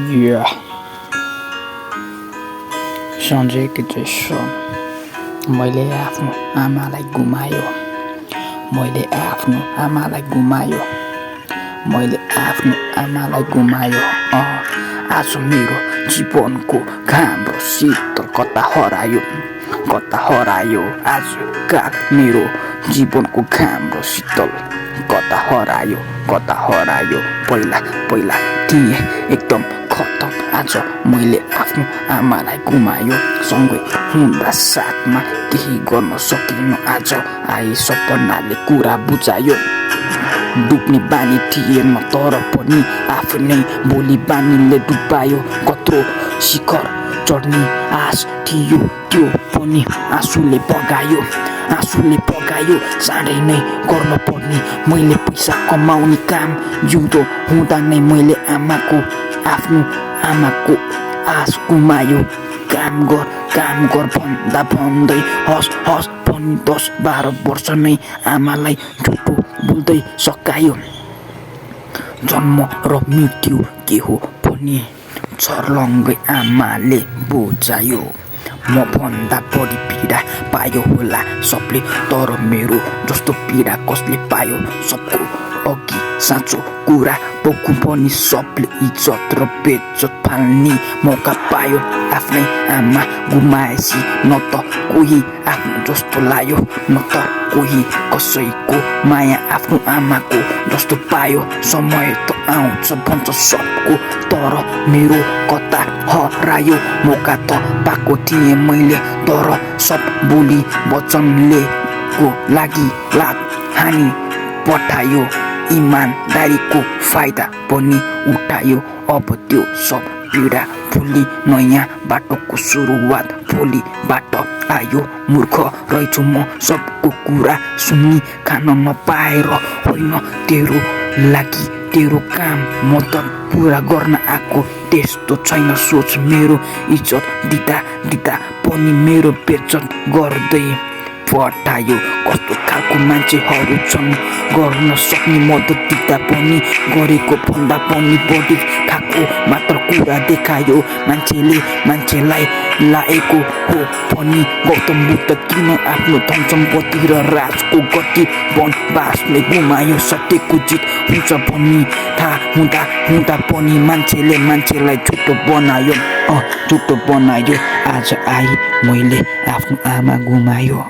Yeah. सन्जयको चाहिँ मैले आफ्नो आमालाई गुमायो मैले आफ्नो आमालाई गुमायो मैले आफ्नो आमालाई गुमायो आज मेरो जीवनको घाम र शीतल कता हरायो आजकाल मेरो जीवनको घाम र शीतल कता हरायो पहिला थिए एकदम खतम आज मैले आफ्नो आमालाई गुमायो सँगै हुँदा साथमा केही गर्न सकिन आज आए सपनाले कुरा बुझायो डुब्ने बानी थिएन तर पनि आफ्नै बोली बानीले डुबायो कत्रो शिखर चढ्ने आश थियो त्यो पनि आँसुले बगायो चाँडै नै गर्न पर्ने मैले पैसा कमाउने काम जिउँदो हुँदा नै मैले आफ्नो आमाको आश गुमायो काम गर भन्दा भन्दै हस पनि 10-12 वर्ष नै आमालाई झुटो बोल्दै सकायो जन्म र मृत्यु के हो पनि छर्लङ्गै आमाले बुझायो म भन्दा बढी पीडा पायो होला सबले तर मेरो जस्तो पीडा कसले पायो सबको अघि साँचो कुरा पोकु पनि सबले इज्जत र बेइज्जत फाल्ने मौका पायो आफ्नै आमा गुमाएसी न त कोही आफ्नो जस्तो लायो न त कोही कसैको माया आफ्नो आमाको जस्तो पायो समय त आउँछ भन्छ सबको तर मेरो कता हरायो मौका त पाएको थिएँ मैले तर सब बोली वचनले को लागि हानि पठायो इमानदारीको फाइदा पनि उठायो अब त्यो सब पीडा भुली नयाँ बाटोको सुरुवात भोलिबाट आयो मूर्ख रहेछु म सबको कुरा सुन्नी खान नपाएर होइन तेरो लागि तेरो काम मतलब पुरा गर्न आएको त्यस्तो छैन सोच मेरो इज्जत दिँदा पनि मेरो बेइज्जत गर्दै पठायो कस्तो खालको मान्छेहरू छन् गर्न सक्ने मद्दत दिँदा पनि गरेको भन्दा पनि बढी खाएको मात्र कुरा देखायो मान्छेलाई लाएको हो पनि गौतम बुद्ध किन आफ्नो धन सम्पत्ति र राजको गति वनवासले गुमायो सत्यको जित हुन्छ भन्ने थाहा हुँदा पनि मान्छेलाई झुटो बनायो आज आई मैले आफ्नो आमा गुमायो